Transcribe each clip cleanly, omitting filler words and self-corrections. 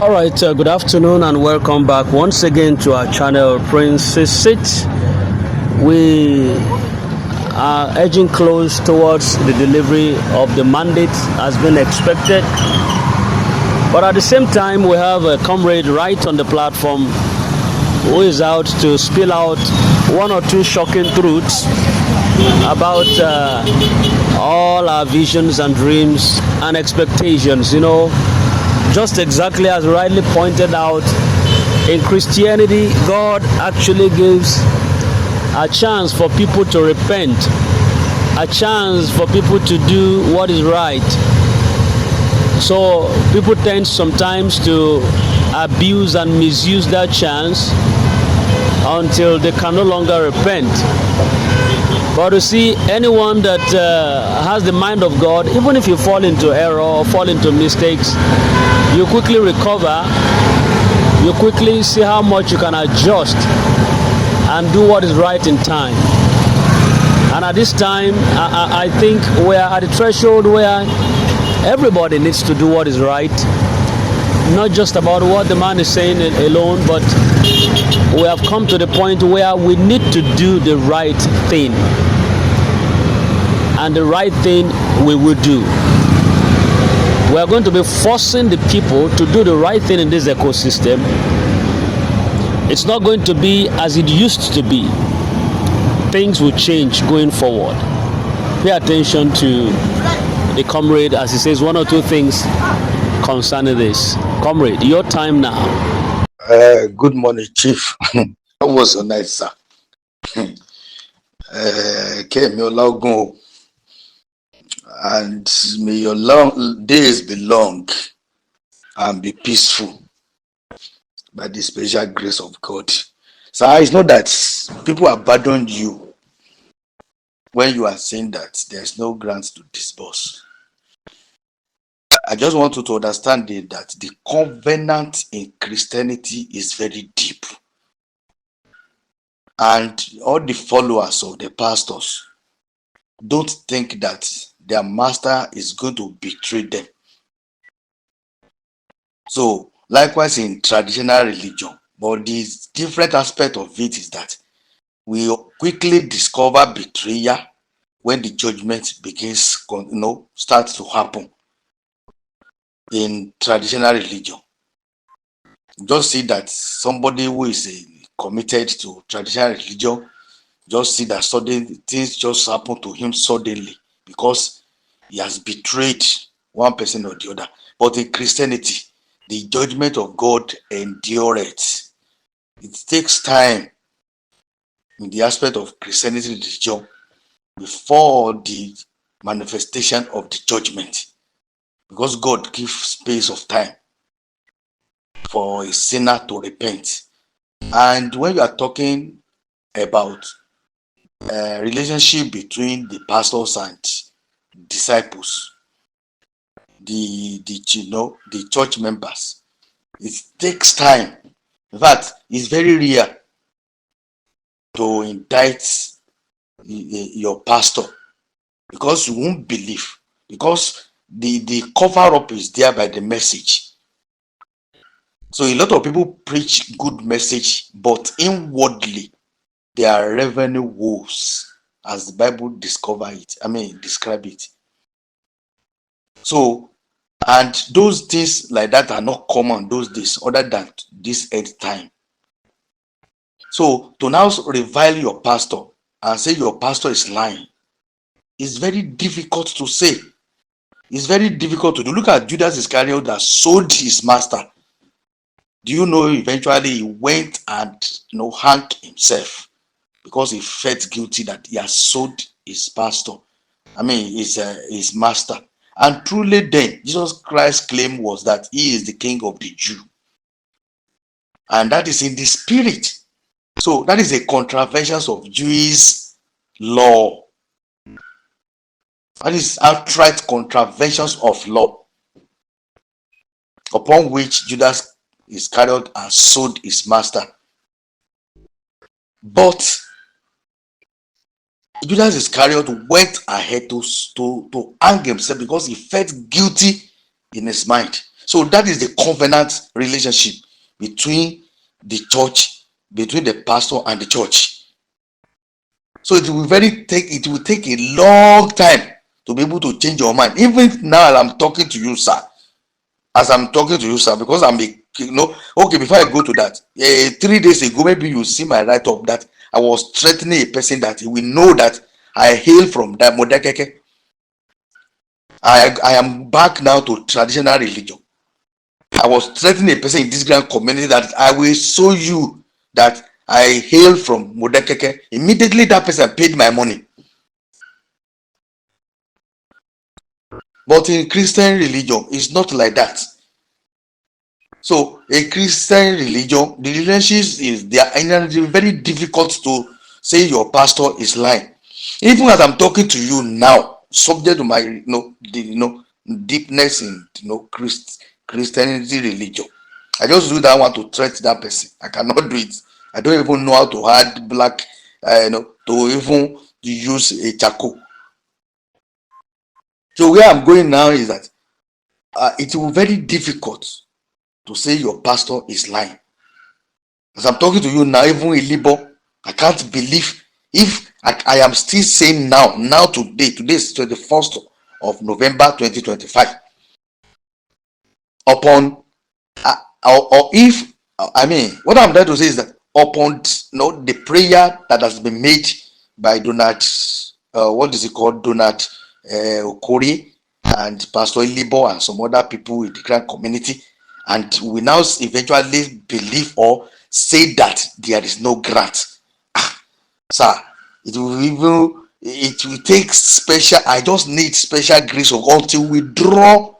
All right, good afternoon and welcome back once again to our channel, Princess Sit. We are edging close towards the delivery of the mandate as been expected. But at the same time, we have a comrade right on the platform who is out to spill out one or two shocking truths about all our visions and dreams and expectations. Just exactly as rightly pointed out, in Christianity, God actually gives a chance for people to repent, a chance for people to do what is right. So people tend sometimes to abuse and misuse that chance until they can no longer repent. But you see, anyone that has the mind of God, even if you fall into error or fall into mistakes, you quickly recover, you quickly see how much you can adjust and do what is right in time. And at this time, I think we are at the threshold where everybody needs to do what is right, not just about what the man is saying alone, but we have come to the point where we need to do the right thing. And the right thing we will do. We are going to be forcing the people to do the right thing in this ecosystem. It's not going to be as it used to be. Things will change going forward. Pay attention to the comrade as he says one or two things concerning this. Comrade, your time now. Good morning, Chief. That was so nice, sir. Came your logo, and may your long days be long and be peaceful by the special grace of God. So it's not that people abandoned you when you are saying that there's no grants to disburse. I just want you to understand that the covenant in Christianity is very deep. And all the followers of the pastors don't think that their master is going to betray them. So, likewise in traditional religion, but the different aspect of it is that we quickly discover betrayal when the judgment begins, starts to happen in traditional religion. Just see that somebody who is committed to traditional religion, just see that sudden things just happen to him suddenly because he has betrayed one person or the other. But in Christianity, the judgment of God endureth. It takes time in the aspect of Christianity religion before the manifestation of the judgment, because God gives space of time for a sinner to repent. And when you are talking about relationship between the pastors and disciples, the church members, it takes time. In fact, it's very rare to indict your pastor because you won't believe, because the cover up is there by the message. So a lot of people preach good message, but inwardly they are revenue wolves, as the Bible describe it. So, and those things like that are not common those days, other than this end time. So to now revile your pastor and say your pastor is lying is very difficult to say. It's very difficult to do. Look at Judas Iscariot that sold his master. Do you know eventually he went and hanged himself because he felt guilty that he has sold his his master. And truly then, Jesus Christ's claim was that he is the King of the Jew. And that is in the spirit. So that is a contravention of Jewish law. That is outright contraventions of law, upon which Judas Iscariot and sold his master. But Judas Iscariot went ahead to hang himself because he felt guilty in his mind. So that is the covenant relationship between the church, between the pastor and the church. So it will take a long time to be able to change your mind. Even now, as I'm talking to you, sir, because I'm a, okay, before I go to that, 3 days ago, maybe you see my write up that I was threatening a person that he will know that I hail from that Modekeke. I am back now to traditional religion. I was threatening a person in this grand community that I will show you that I hail from Modekeke. Immediately that person paid my money. But in Christian religion, it's not like that. So a Christian religion, the relationship is they are very difficult to say your pastor is lying. Even as I'm talking to you now, subject to my deepness in Christianity religion, I just do that one to threat that person. I cannot do it. I don't even know how to add black, to even use a charcoal. So where I'm going now is that it will be very difficult to say your pastor is lying. As I'm talking to you now, even in Libo, I can't believe if I am still saying now today is 21st of November 2025. Upon or if I mean, what I'm trying to say is that upon the prayer that has been made by Donald, what is it called, Donald Okori and Pastor Libo and some other people in the grand community, and we now eventually believe or say that there is no grant. Sir, it will take special. I just need special grace of God until we draw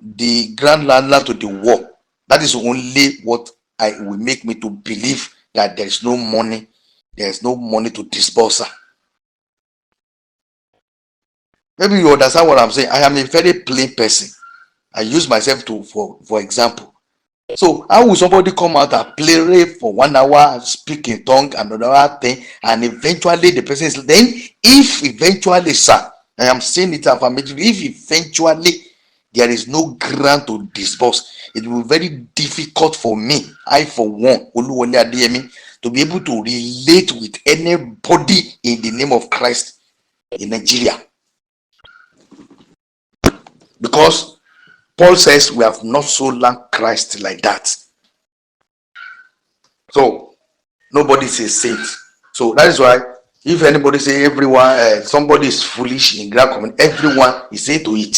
the grand landlord to the wall. That is only what I will make me to believe that there is no money. There is no money to disburse. Maybe you understand what I'm saying. I am a very plain person. I use myself for example. So how will somebody come out and pray for 1 hour, speak in tongue and another thing, and eventually the person is then if eventually, sir, I am saying it affirmatively, if eventually there is no grant to disburse, it will be very difficult for me, I for one, Oluwole Adeyemi, to be able to relate with anybody in the name of Christ in Nigeria. Because Paul says we have not so learned Christ like that. So nobody is a saint. So that is why if anybody say everyone, somebody is foolish in grand community, everyone is saying to it.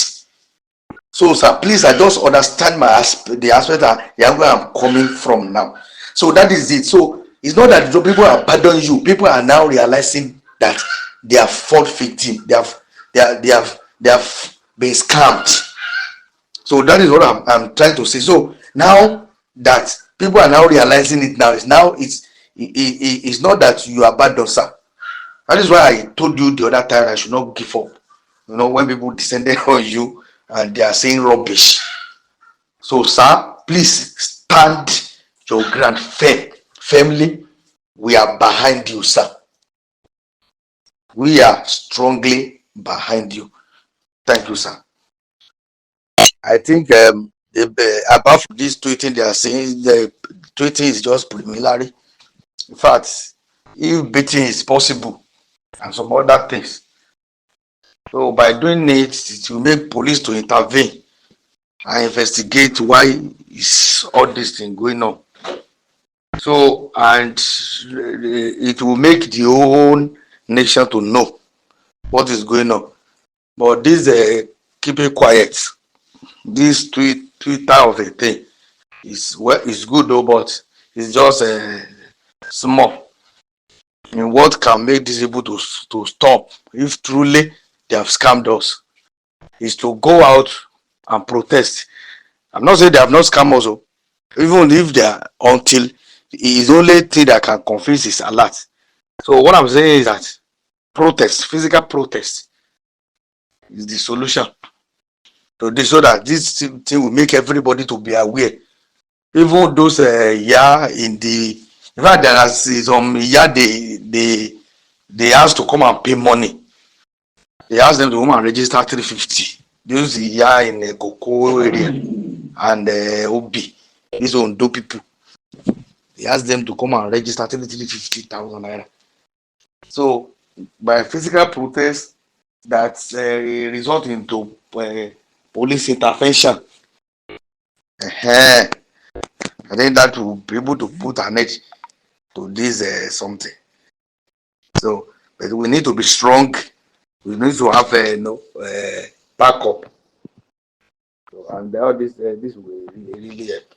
So sir, please, I just understand the aspect that where I'm coming from now. So that is it. So it's not that people abandon you. People are now realizing that they are fault victim. They have been scammed. So that is what I'm trying to say. So now that people are now realizing it now, it's not that you abandon, sir. That is why I told you the other time I should not give up. When people descended on you and they are saying rubbish. So, sir, please stand your ground firm. Firmly, we are behind you, sir. We are strongly behind you. Thank you, sir. I think apart from this tweeting, they are saying the tweeting is just preliminary. In fact, if beating is possible and some other things, so by doing it, it will make police to intervene and investigate why is all this thing going on. So, and it will make the whole nation to know what is going on. But this keeping quiet, this Twitter of a thing is good though, but it's just small. I mean, what can make this able to stop if truly they have scammed us is to go out and protest. I'm not saying they have not scammed us, even if they are, until the only thing that can confuse is alert. So what I'm saying is that protest, physical protest, is the solution to this, so that this thing will make everybody to be aware. Even those in fact there are some they asked to come and pay money. They asked them to come and register 350. those here in the Cocoa area and Obi, these Ondo people, they ask them to come and register 350,000 naira. So by physical protest that result into police intervention, I think that will be able to put an edge to this something. So, but we need to be strong. We need to have backup. So, and all this will really help.